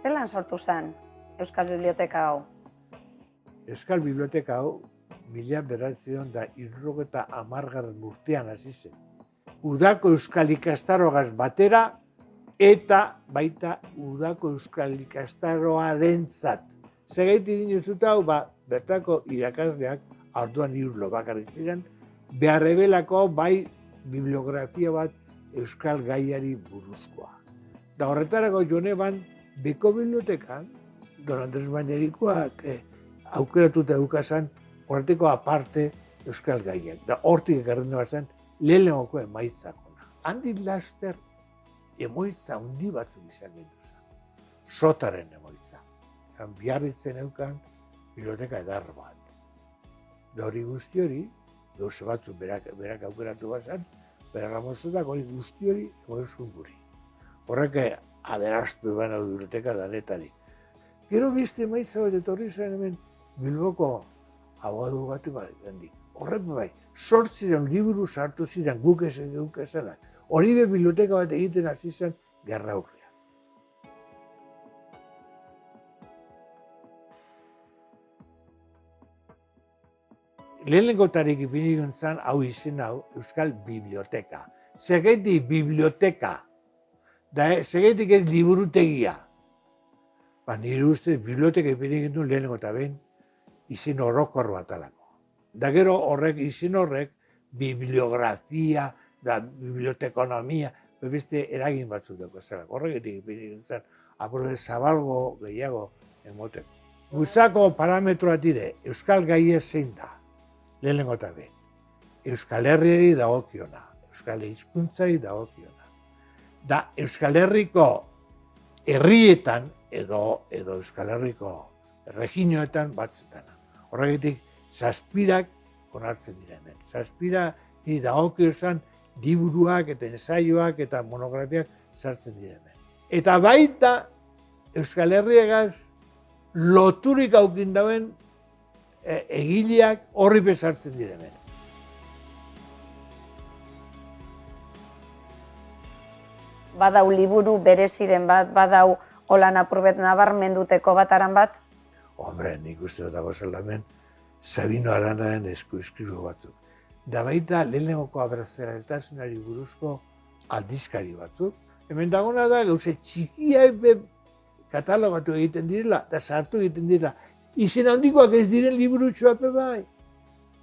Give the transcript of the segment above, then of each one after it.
Zelan sortu zen Euskal Biblioteka hau? Euskal Biblioteka hau 1970 urtean hasi zen. Udako Euskal Ikastarogaz batera eta baita udako Euskal Ikastaroarentzat. Zergatik dinuzut hau, bertako irakasleak orduan 3 bakarrik ziren, beharrebelako bai bibliografia bat Euskal gaiari buruzkoa. Da horretarako joneban, beko bibliotekan, Don Andres Mañerikoak aukeratuta eukasan, horretiko aparte Euskal gaiak. Da hortik ekarren bat zen, lehenengoko emaitzakona. Handik laster, emoitza handi batzuk izan genuen. Sotaren emoitza. Biarritzen eukan, biblioteka edar bat. Da hori guzti hori, gauze batzuk berak aukeratu bazan, bera Ramozetak hori guzti hori emoizkun guri. Horrek aberastu eban hau biblioteka danetari. Gero beste emaitza bat etorri zen hemen Bilboko abogadu batu bat gandik. Horrek bai, 800 liburu sartu ziren guk esanak. Hori be biblioteka bat egiten hasi zen gerra aurrean. Lehenengotarik ipini gintzen hau izen hau Euskal Biblioteka. Zergatik biblioteka, zergatik ez liburutegia. Nire ustez biblioteka ipini gintzen lehenengo behin izen orokor bat alako. Da gero horrek, izen horrek, bibliografia, bibliotekonomia, beste eragin batzuk dago zelako. Horregatik ipini gintzen, apurre zabalgo gehiago emoteko. Guzako parametroa dire, Euskal gaia zein da. Lehenengo eta behin, Euskal Herriari dagokiona, Euskal hizkuntzari dagokiona. Da Euskal Herriko herrietan edo Euskal Herriko erreginoetan batzetana. Horregatik, zazpirak onartzen diremen. Zazpirari dagokiozan liburuak eta ensaioak eta monografiak sartzen diremen. Eta baita Euskal Herriagaz loturik aukin dauen egileak horri bezartzen diremen. Badau liburu bereziren bat, badau holan apurbet nabarmenduteko bataran bat? Hombre, nik uste dut dago zelamen Sabino Aranaren eskribo batzuk. Da baita lehenengoko abrazeratasunari buruzko aldizkari batzuk. Hemen dagona da gauze txikia katalogatu egiten direla eta sartu egiten direla. Izen handikoak ez diren liburutxoa pe bai,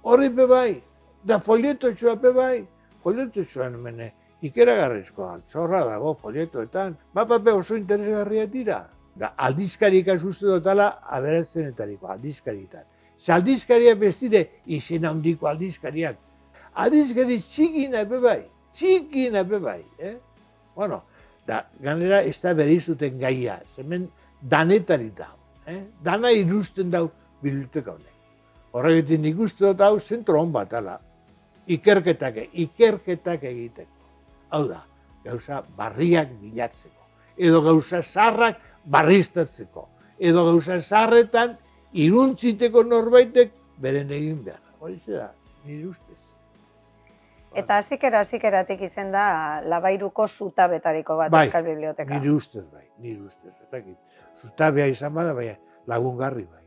horri pe bai, da folietotxoa pe bai. Folietotxoan hemen ikeragarrizko altzorra dago folietoetan, mapape oso interesgarriak dira. Da aldizkarik uste dutala aberatzenetariko aldizkaritan. Ze aldizkariak bestire izen handiko aldizkariak. Aldizkari txikina pe bai, Bueno, da ganera ez da bereizuten gaia, hemen danetari da. Dana irusten dau biblioteka honek. Horregatik nik uste dut hau zentro hon bat, ikerketak egiteko. Hau da, gauza barriak bilatzeko, edo gauza zarrak barriztatzeko, edo gauza zarretan iruntziteko norbaitek beren egin behar. Hori da, nire ustez. Eta hasieratik izen da Labairuko zutabetariko bat Euskal Biblioteka. Nire ustez bai. Zutabea izan bada, baina lagungarri bai.